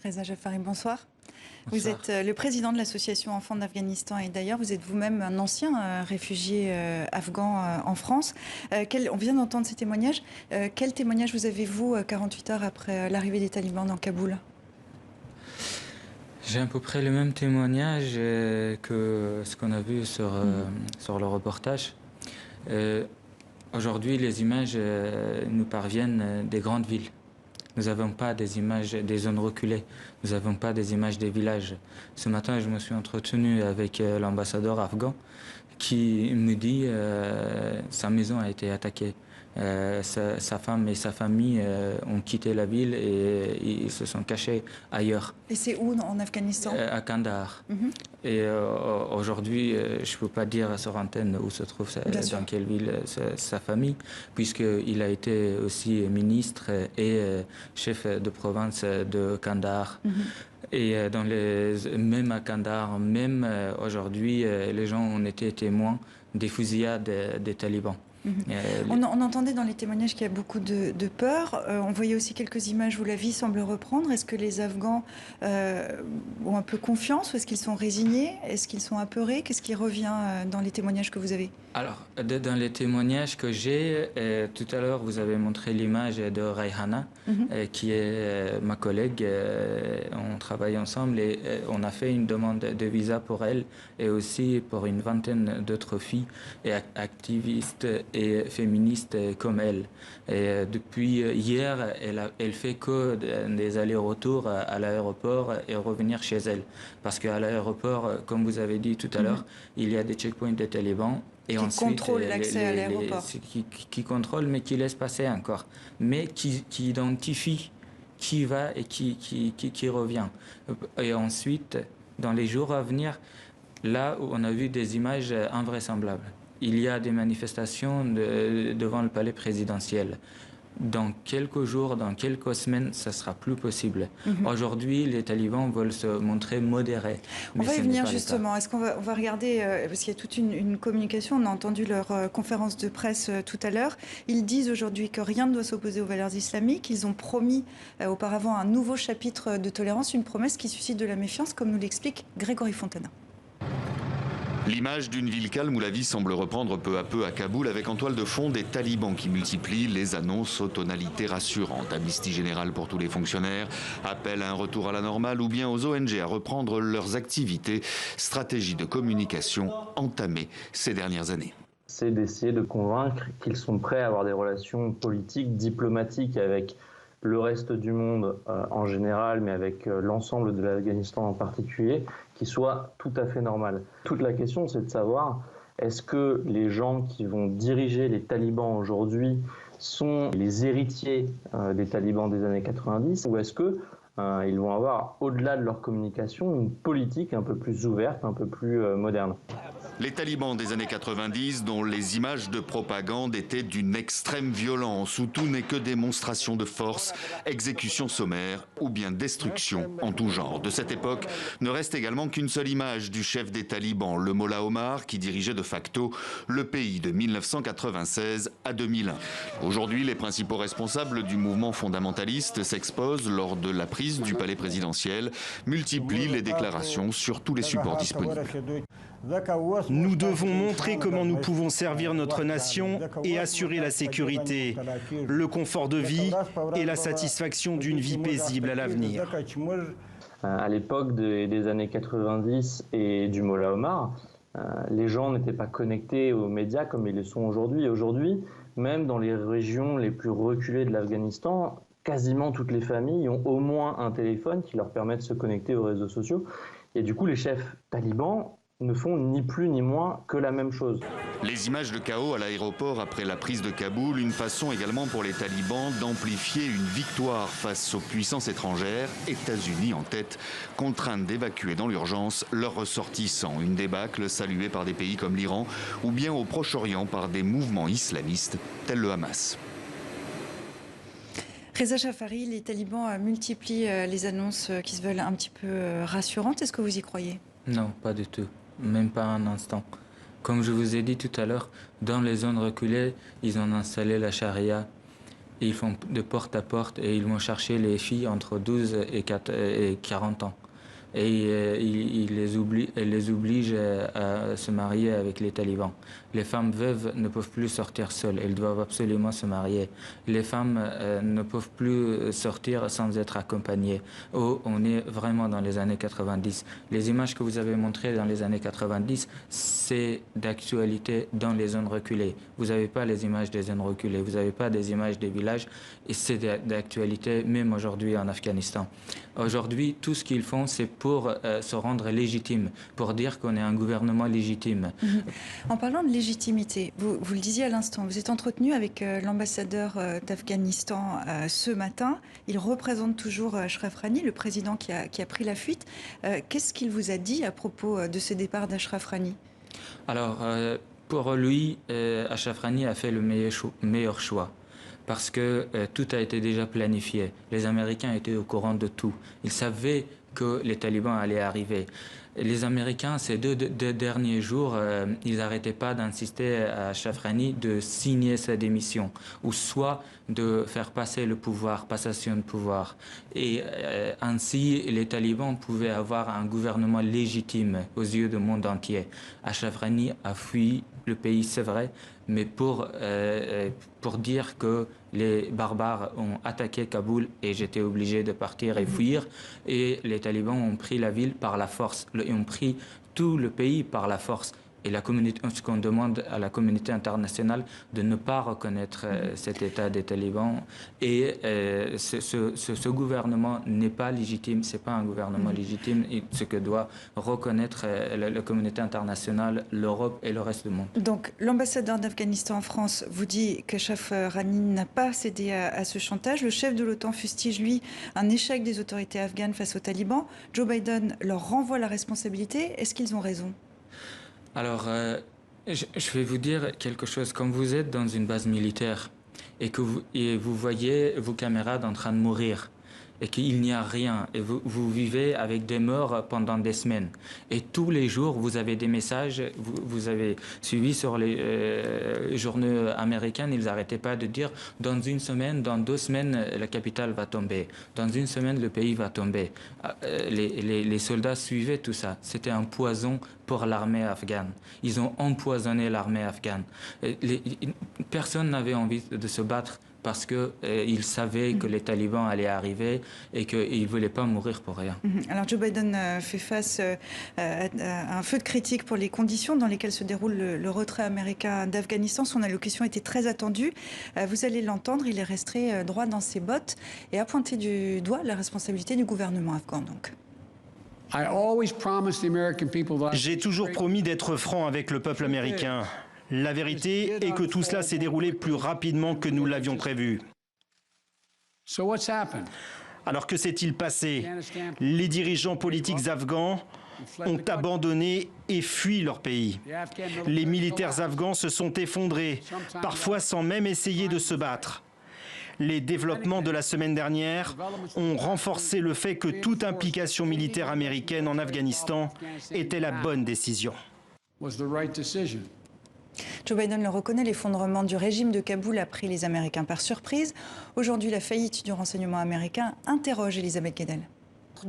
Reza Jafari, bonsoir. Vous Bonsoir. êtes le président de l'association Enfants d'Afghanistan et d'ailleurs vous êtes vous-même un ancien réfugié afghan en France. On vient d'entendre ces témoignages. Quel témoignage vous avez-vous 48 heures après l'arrivée des talibans dans Kaboul? J'ai à peu près le même témoignage que ce qu'on a vu sur le reportage. Aujourd'hui, les images nous parviennent des grandes villes. Nous n'avons pas des images des zones reculées, nous n'avons pas des images des villages. Ce matin, je me suis entretenu avec l'ambassadeur afghan qui me dit sa maison a été attaquée. Sa femme et sa famille ont quitté la ville et ils se sont cachés ailleurs. Et c'est où en Afghanistan? À Kandahar. Et aujourd'hui, je ne peux pas dire sur antenne où se trouve, dans quelle ville sa famille, puisqu'il a été aussi ministre et chef de province de Kandahar. Et même à Kandahar, même aujourd'hui, les gens ont été témoins des fusillades des talibans. On entendait dans les témoignages qu'il y a beaucoup de peur. On voyait aussi quelques images où la vie semble reprendre. Est-ce que les Afghans ont un peu confiance ou est-ce qu'ils sont résignés? Est-ce qu'ils sont apeurés? Qu'est-ce qui revient dans les témoignages que vous avez? Alors, dans les témoignages que j'ai, tout à l'heure, vous avez montré l'image de Rayhana, qui est ma collègue. On travaille ensemble et on a fait une demande de visa pour elle et aussi pour une vingtaine d'autres filles et activistes et féministes comme elle. Et depuis hier, elle fait que des allers-retours à l'aéroport et revenir chez elle. Parce qu'à l'aéroport, comme vous avez dit tout à l'heure, il y a des checkpoints des talibans. Et qui contrôle l'accès à l'aéroport. Qui contrôle, mais qui laisse passer encore. Mais qui identifie qui va et qui revient. Et ensuite, dans les jours à venir, là où on a vu des images invraisemblables, il y a des manifestations devant le palais présidentiel. Dans quelques jours, dans quelques semaines, ça sera plus possible. Aujourd'hui, les talibans veulent se montrer modérés. On va y venir justement. Est-ce qu'on va regarder, parce qu'il y a toute une communication, on a entendu leur conférence de presse tout à l'heure. Ils disent aujourd'hui que rien ne doit s'opposer aux valeurs islamiques. Ils ont promis auparavant un nouveau chapitre de tolérance, une promesse qui suscite de la méfiance, comme nous l'explique Grégory Fontana. L'image d'une ville calme où la vie semble reprendre peu à peu à Kaboul avec en toile de fond des talibans qui multiplient les annonces aux tonalités rassurantes. Amnistie générale pour tous les fonctionnaires, appel à un retour à la normale ou bien aux ONG à reprendre leurs activités, stratégie de communication entamée ces dernières années. C'est d'essayer de convaincre qu'ils sont prêts à avoir des relations politiques, diplomatiques avec le reste du monde en général, mais avec l'ensemble de l'Afghanistan en particulier, qui soit tout à fait normal. Toute la question, c'est de savoir, est-ce que les gens qui vont diriger les talibans aujourd'hui sont les héritiers des talibans des années 90, ou est-ce que ils vont avoir, au-delà de leur communication, une politique un peu plus ouverte, un peu plus moderne? Les talibans des années 90, dont les images de propagande étaient d'une extrême violence, où tout n'est que démonstration de force, exécution sommaire ou bien destruction en tout genre. De cette époque ne reste également qu'une seule image du chef des talibans, le Mollah Omar, qui dirigeait de facto le pays de 1996 à 2001. Aujourd'hui, les principaux responsables du mouvement fondamentaliste s'exposent lors de la prise du palais présidentiel, multiplient les déclarations sur tous les supports disponibles. Nous devons montrer comment nous pouvons servir notre nation et assurer la sécurité, le confort de vie et la satisfaction d'une vie paisible à l'avenir. À l'époque des années 90 et du Mollah Omar, les gens n'étaient pas connectés aux médias comme ils le sont aujourd'hui. Et aujourd'hui, même dans les régions les plus reculées de l'Afghanistan, quasiment toutes les familles ont au moins un téléphone qui leur permet de se connecter aux réseaux sociaux. Et du coup, les chefs talibans ne font ni plus ni moins que la même chose. Les images de chaos à l'aéroport après la prise de Kaboul, une façon également pour les talibans d'amplifier une victoire face aux puissances étrangères, États-Unis en tête, contraintes d'évacuer dans l'urgence leurs ressortissants. Une débâcle saluée par des pays comme l'Iran ou bien au Proche-Orient par des mouvements islamistes tels le Hamas. Reza Jafari, les talibans multiplient les annonces qui se veulent un petit peu rassurantes. Est-ce que vous y croyez? Non, pas du tout. Même pas un instant. Comme je vous ai dit tout à l'heure, dans les zones reculées, ils ont installé la charia. ils font de porte à porte et ils vont chercher les filles entre 12 et 40 ans. Et ils les obligent à se marier avec les talibans. Les femmes veuves ne peuvent plus sortir seules, elles doivent absolument se marier. Les femmes ne peuvent plus sortir sans être accompagnées. Oh, on est vraiment dans les années 90. Les images que vous avez montrées dans les années 90, c'est d'actualité dans les zones reculées. Vous n'avez pas les images des zones reculées, vous n'avez pas des images des villages, et c'est d'actualité même aujourd'hui en Afghanistan. Aujourd'hui, tout ce qu'ils font, c'est pour se rendre légitime, pour dire qu'on est un gouvernement légitime. En parlant de légitimité, vous le disiez à l'instant, vous êtes entretenu avec l'ambassadeur d'Afghanistan ce matin. Il représente toujours Ashraf Rani, le président qui a pris la fuite. Qu'est-ce qu'il vous a dit à propos de ce départ d'Ashraf Rani? Alors, pour lui, Ashraf Rani a fait le meilleur choix. Parce que tout a été déjà planifié. Les Américains étaient au courant de tout. Ils savaient que les talibans allaient arriver. Les Américains, ces deux derniers jours, ils n'arrêtaient pas d'insister à Ashraf Rani de signer sa démission, ou soit de faire passer le pouvoir, passation de pouvoir. Et ainsi, les talibans pouvaient avoir un gouvernement légitime aux yeux du monde entier. Ashraf Rani a fui le pays, c'est vrai, mais pour dire que les barbares ont attaqué Kaboul et j'étais obligé de partir et fuir. Et les talibans ont pris la ville par la force, et ont pris tout le pays par la force. Et ce qu'on demande à la communauté internationale de ne pas reconnaître cet état des talibans. Et ce gouvernement n'est pas légitime, ce n'est pas un gouvernement légitime, et ce que doit reconnaître la communauté internationale, l'Europe et le reste du monde. Donc l'ambassadeur d'Afghanistan en France vous dit qu'Ashraf Rani n'a pas cédé à ce chantage. Le chef de l'OTAN fustige, lui, un échec des autorités afghanes face aux talibans. Joe Biden leur renvoie la responsabilité. Est-ce qu'ils ont raison ? Alors, je vais vous dire quelque chose. Quand vous êtes dans une base militaire et que vous voyez vos camarades en train de mourir et qu'il n'y a rien, et vous vivez avec des morts pendant des semaines, et tous les jours vous avez des messages, vous avez suivi sur les journaux américains, ils n'arrêtaient pas de dire dans une semaine, dans 2 semaines, la capitale va tomber, dans une semaine le pays va tomber. Les soldats suivaient tout ça, c'était un poison pour l'armée afghane. Ils ont empoisonné l'armée afghane. Personne n'avait envie de se battre parce qu'ils savaient que les talibans allaient arriver et qu'ils ne voulaient pas mourir pour rien. Alors Joe Biden fait face à un feu de critique pour les conditions dans lesquelles se déroule le retrait américain d'Afghanistan. Son allocution était très attendue. Vous allez l'entendre, il est resté droit dans ses bottes et a pointé du doigt la responsabilité du gouvernement afghan. Donc. J'ai toujours promis d'être franc avec le peuple américain. La vérité est que tout cela s'est déroulé plus rapidement que nous l'avions prévu. Alors que s'est-il passé? Les dirigeants politiques afghans ont abandonné et fui leur pays. Les militaires afghans se sont effondrés, parfois sans même essayer de se battre. Les développements de la semaine dernière ont renforcé le fait que toute implication militaire américaine en Afghanistan était la bonne décision. Joe Biden le reconnaît, l'effondrement du régime de Kaboul a pris les Américains par surprise. Aujourd'hui, la faillite du renseignement américain interroge Elisabeth Guedel.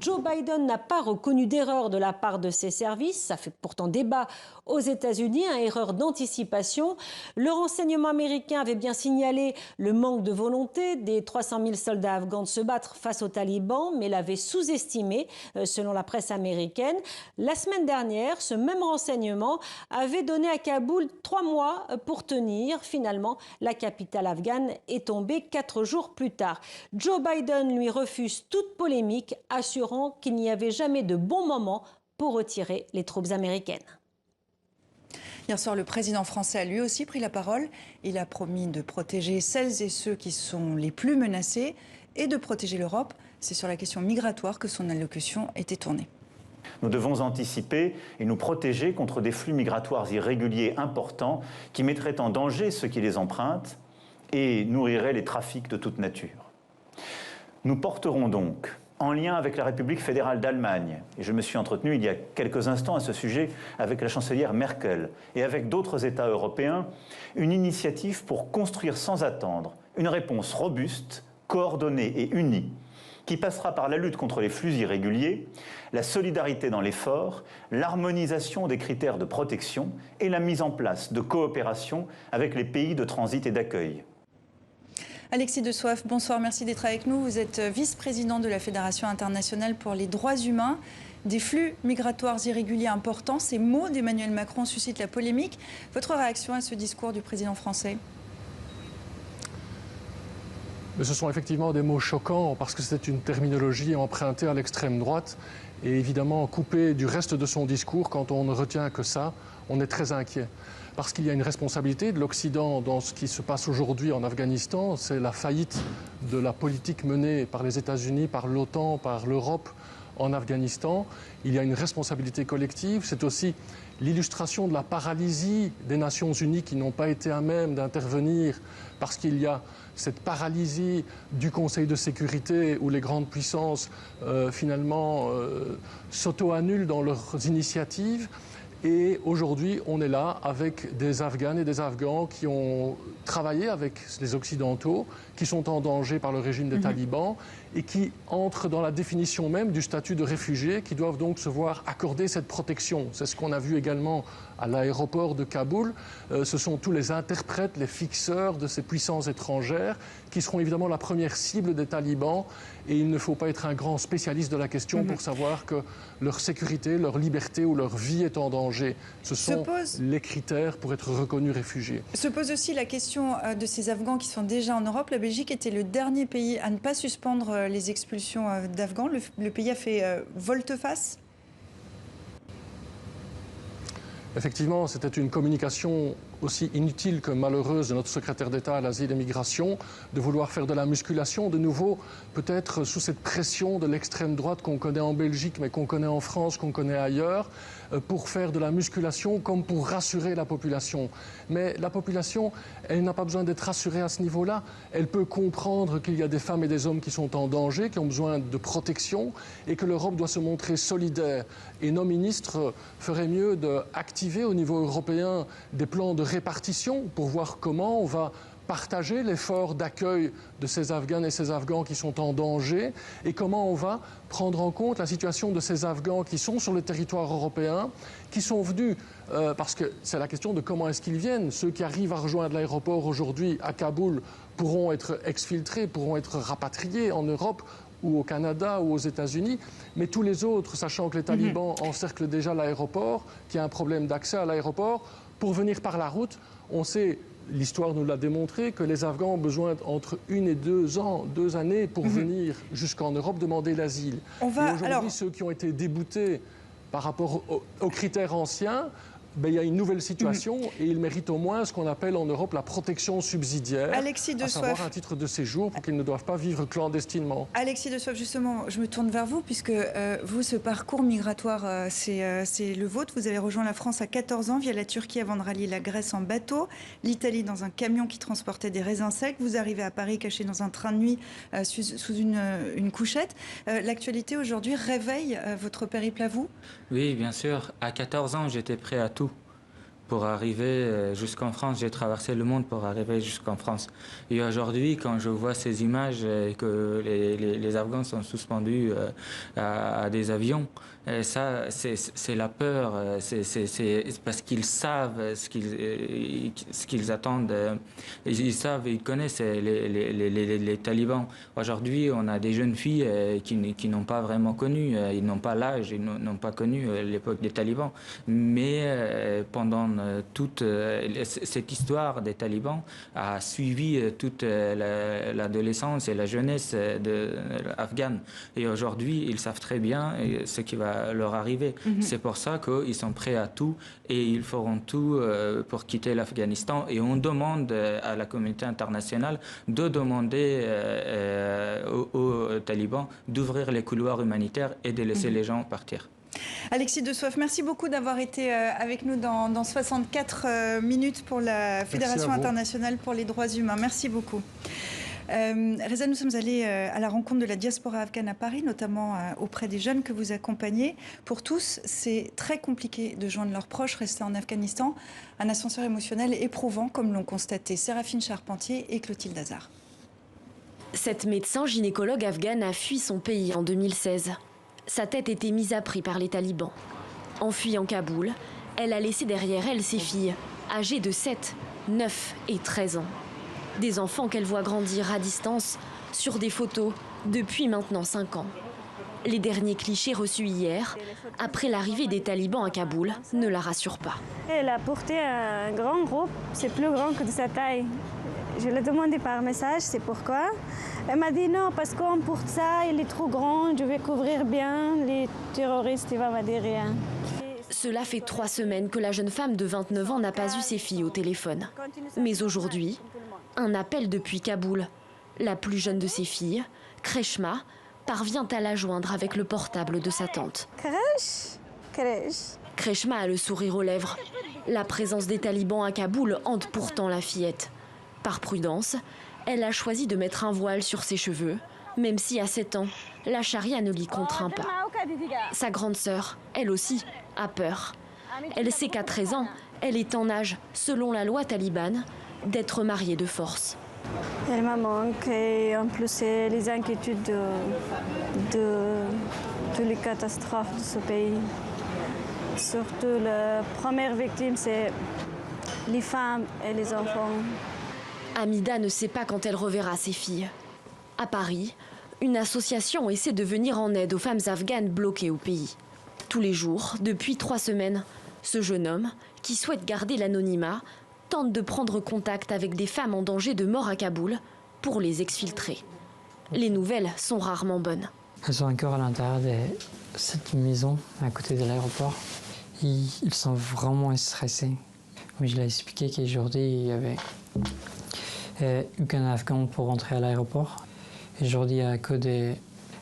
Joe Biden n'a pas reconnu d'erreur de la part de ses services. Ça fait pourtant débat aux États-Unis, une erreur d'anticipation. Le renseignement américain avait bien signalé le manque de volonté des 300 000 soldats afghans de se battre face aux talibans, mais l'avait sous-estimé, selon la presse américaine. La semaine dernière, ce même renseignement avait donné à Kaboul 3 mois pour tenir. Finalement, la capitale afghane est tombée 4 jours plus tard. Joe Biden lui refuse toute polémique, assurant qu'il n'y avait jamais de bon moment pour retirer les troupes américaines. Hier soir, le président français a lui aussi pris la parole. Il a promis de protéger celles et ceux qui sont les plus menacés et de protéger l'Europe. C'est sur la question migratoire que son allocution était tournée. Nous devons anticiper et nous protéger contre des flux migratoires irréguliers importants qui mettraient en danger ceux qui les empruntent et nourriraient les trafics de toute nature. Nous porterons donc, en lien avec la République fédérale d'Allemagne, et je me suis entretenu il y a quelques instants à ce sujet avec la chancelière Merkel et avec d'autres États européens, une initiative pour construire sans attendre Une réponse robuste, coordonnée et unie, qui passera par la lutte contre les flux irréguliers, la solidarité dans l'effort, l'harmonisation des critères de protection et la mise en place de coopération avec les pays de transit et d'accueil. Alexis de Soif, bonsoir, merci d'être avec nous. Vous êtes vice-président de la Fédération internationale pour les droits humains. Des flux migratoires irréguliers importants, ces mots d'Emmanuel Macron suscitent la polémique. Votre réaction à ce discours du président français ? Mais ce sont effectivement des mots choquants parce que c'est une terminologie empruntée à l'extrême droite et évidemment coupée du reste de son discours. Quand on ne retient que ça, on est très inquiet. Parce qu'il y a une responsabilité de l'Occident dans ce qui se passe aujourd'hui en Afghanistan. C'est la faillite de la politique menée par les États-Unis, par l'OTAN, par l'Europe en Afghanistan. Il y a une responsabilité collective. C'est aussi l'illustration de la paralysie des Nations Unies qui n'ont pas été à même d'intervenir parce qu'il y a cette paralysie du Conseil de sécurité où les grandes puissances finalement s'auto-annulent dans leurs initiatives. Et aujourd'hui, on est là avec des Afghanes et des Afghans qui ont travaillé avec les Occidentaux, qui sont en danger par le régime des talibans et qui entrent dans la définition même du statut de réfugiés, qui doivent donc se voir accorder cette protection. C'est ce qu'on a vu également à l'aéroport de Kaboul. Ce sont tous les interprètes, les fixeurs de ces puissances étrangères qui seront évidemment la première cible des talibans. Et il ne faut pas être un grand spécialiste de la question pour savoir que leur sécurité, leur liberté ou leur vie est en danger. Ce sont les critères pour être reconnus réfugiés. Se pose aussi la question de ces Afghans qui sont déjà en Europe. La Belgique était le dernier pays à ne pas suspendre les expulsions d'Afghans. Le pays a fait volte-face. Effectivement, c'était une communication aussi inutile que malheureuse de notre secrétaire d'État à l'asile et migration, de vouloir faire de la musculation, de nouveau, peut-être sous cette pression de l'extrême droite qu'on connaît en Belgique, mais qu'on connaît en France, qu'on connaît ailleurs, pour faire de la musculation comme pour rassurer la population. Mais la population, elle n'a pas besoin d'être rassurée à ce niveau-là. Elle peut comprendre qu'il y a des femmes et des hommes qui sont en danger, qui ont besoin de protection, et que l'Europe doit se montrer solidaire. Et nos ministres feraient mieux d'activer au niveau européen des plans de répartition pour voir comment on va partager l'effort d'accueil de ces Afghanes et ces Afghans qui sont en danger et comment on va prendre en compte la situation de ces Afghans qui sont sur le territoire européen, qui sont venus, parce que c'est la question de comment est-ce qu'ils viennent. Ceux qui arrivent à rejoindre l'aéroport aujourd'hui à Kaboul pourront être exfiltrés, pourront être rapatriés en Europe ou au Canada ou aux États-Unis, mais tous les autres, sachant que les talibans encerclent déjà l'aéroport, qu'il y a un problème d'accès à l'aéroport, pour venir par la route, on sait, l'histoire nous l'a démontré, que les Afghans ont besoin entre 1 et 2 ans, 2 années pour venir jusqu'en Europe demander l'asile. Et aujourd'hui, ceux qui ont été déboutés par rapport aux critères anciens, il y a une nouvelle situation et ils méritent au moins ce qu'on appelle en Europe la protection subsidiaire, à savoir un titre de séjour pour qu'ils ne doivent pas vivre clandestinement. Alexis de Soif, justement, je me tourne vers vous puisque vous, ce parcours migratoire, c'est le vôtre. Vous avez rejoint la France à 14 ans via la Turquie avant de rallier la Grèce en bateau, l'Italie dans un camion qui transportait des raisins secs. Vous arrivez à Paris caché dans un train de nuit sous une couchette. L'actualité aujourd'hui réveille votre périple à vous ? Oui, bien sûr. À 14 ans, j'étais prêt à tout. Pour arriver jusqu'en France, j'ai traversé le monde pour arriver jusqu'en France. Et aujourd'hui, quand je vois ces images que les Afghans sont suspendus à des avions, ça, c'est la peur. C'est parce qu'ils savent ce qu'ils attendent. Ils savent, ils connaissent les talibans. Aujourd'hui, on a des jeunes filles qui n'ont pas vraiment connu, ils n'ont pas l'âge, ils n'ont pas connu l'époque des talibans. Mais pendant toute cette histoire des talibans a suivi toute l'adolescence et la jeunesse afghane. Et aujourd'hui, ils savent très bien ce qui va leur arriver. C'est pour ça qu'ils sont prêts à tout et ils feront tout pour quitter l'Afghanistan. Et on demande à la communauté internationale de demander aux talibans d'ouvrir les couloirs humanitaires et de laisser les gens partir. Alexis de Soif, merci beaucoup d'avoir été avec nous dans 64 minutes pour la Fédération internationale pour les droits humains. Merci beaucoup. Reza, nous sommes allés à la rencontre de la diaspora afghane à Paris, notamment auprès des jeunes que vous accompagnez. Pour tous, c'est très compliqué de joindre leurs proches restés en Afghanistan. Un ascenseur émotionnel éprouvant, comme l'ont constaté Séraphine Charpentier et Clotilde Hazard. Cette médecin gynécologue afghane a fui son pays en 2016. Sa tête était mise à prix par les talibans. En fuyant Kaboul, elle a laissé derrière elle ses filles, âgées de 7, 9 et 13 ans. Des enfants qu'elle voit grandir à distance sur des photos depuis maintenant 5 ans. Les derniers clichés reçus hier, après l'arrivée des talibans à Kaboul, ne la rassurent pas. Elle a porté un grand groupe, c'est plus grand que de sa taille. Je l'ai demandé par message, c'est pourquoi. Elle m'a dit non, parce qu'on porte ça, il est trop grand, je vais couvrir bien, les terroristes, il va me dire rien. Cela fait 3 semaines que la jeune femme de 29 ans n'a pas eu ses filles au téléphone. Mais aujourd'hui, un appel depuis Kaboul. La plus jeune de ses filles, Kreshma, parvient à la joindre avec le portable de sa tante. Kreshma a le sourire aux lèvres. La présence des talibans à Kaboul hante pourtant la fillette. Par prudence, elle a choisi de mettre un voile sur ses cheveux, même si à 7 ans, la charia ne l'y contraint pas. Sa grande sœur, elle aussi, a peur. Elle sait qu'à 13 ans, elle est en âge, selon la loi talibane, d'être mariée de force. Elle m'a manqué et en plus c'est les inquiétudes de les catastrophes de ce pays. Surtout la première victime, c'est les femmes et les enfants. Hamida ne sait pas quand elle reverra ses filles. À Paris, une association essaie de venir en aide aux femmes afghanes bloquées au pays. Tous les jours, depuis 3 semaines, ce jeune homme, qui souhaite garder l'anonymat, tente de prendre contact avec des femmes en danger de mort à Kaboul pour les exfiltrer. Les nouvelles sont rarement bonnes. Elles sont encore à l'intérieur de cette maison à côté de l'aéroport. Ils sont vraiment stressés. Mais je l'ai expliqué qu'aujourd'hui, il n'y avait aucun Afghan pour rentrer à l'aéroport. Aujourd'hui, il n'y a que des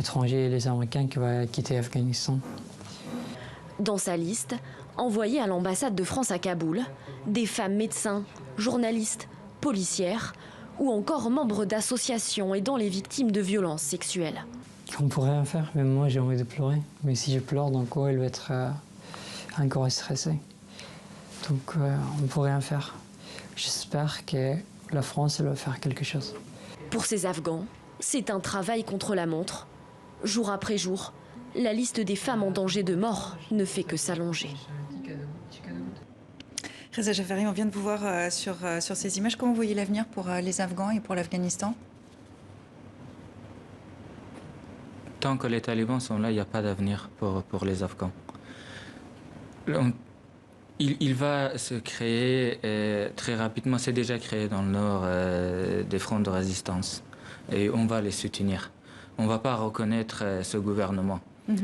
étrangers et les Américains qui vont quitter l'Afghanistan. Dans sa liste, envoyée à l'ambassade de France à Kaboul, des femmes médecins, journalistes, policières ou encore membres d'associations aidant les victimes de violences sexuelles. On ne pourrait rien faire, même moi j'ai envie de pleurer. Mais si je pleure, donc elle va être encore stressée. Donc on ne pourrait rien faire. J'espère que la France elle va faire quelque chose. Pour ces Afghans, c'est un travail contre la montre. Jour après jour, la liste des femmes en danger de mort ne fait que s'allonger. Reza Jafari, on vient de vous voir sur ces images. Comment vous voyez l'avenir pour les Afghans et pour l'Afghanistan? Tant que les talibans sont là, il n'y a pas d'avenir pour les Afghans. Il va se créer très rapidement, c'est déjà créé dans le nord, des fronts de résistance. Et on va les soutenir. On ne va pas reconnaître ce gouvernement.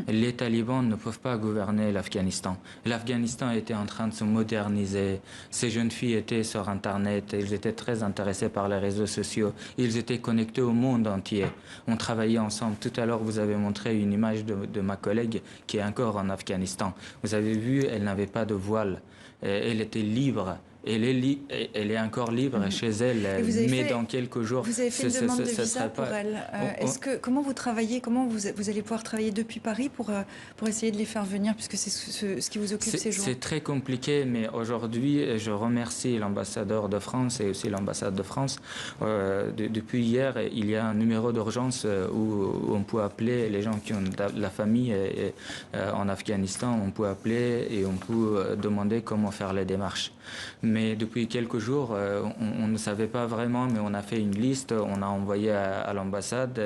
Les talibans ne peuvent pas gouverner l'Afghanistan. L'Afghanistan était en train de se moderniser. Ces jeunes filles étaient sur Internet. Ils étaient très intéressés par les réseaux sociaux. Ils étaient connectés au monde entier. On travaillait ensemble. Tout à l'heure, vous avez montré une image de ma collègue qui est encore en Afghanistan. Vous avez vu, elle n'avait pas de voile. Elle était libre. Elle est encore libre chez elle, mais dans quelques jours... Vous avez fait une demande de visa pour elle. Comment vous travaillez? Comment vous allez pouvoir travailler depuis Paris pour essayer de les faire venir, puisque c'est ce qui vous occupe ces jours? C'est très compliqué, mais aujourd'hui, je remercie l'ambassadeur de France et aussi l'ambassade de France. Depuis hier, il y a un numéro d'urgence où on peut appeler les gens qui ont de la famille en Afghanistan. On peut appeler et on peut demander comment faire les démarches. Mais depuis quelques jours, on ne savait pas vraiment, mais on a fait une liste, on a envoyé à l'ambassade.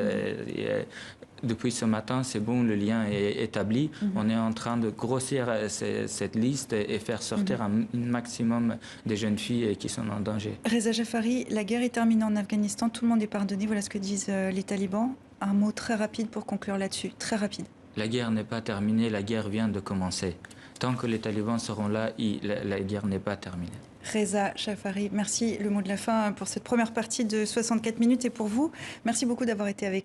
Depuis ce matin, c'est bon, le lien est établi. On est en train de grossir cette liste et faire sortir un maximum des jeunes filles qui sont en danger. Reza Jafari, la guerre est terminée en Afghanistan, tout le monde est pardonné, voilà ce que disent les talibans. Un mot très rapide pour conclure là-dessus, très rapide. La guerre n'est pas terminée, la guerre vient de commencer. Tant que les talibans seront là, la guerre n'est pas terminée. Reza Jafari, merci. Le mot de la fin pour cette première partie de 64 minutes et pour vous. Merci beaucoup d'avoir été avec nous.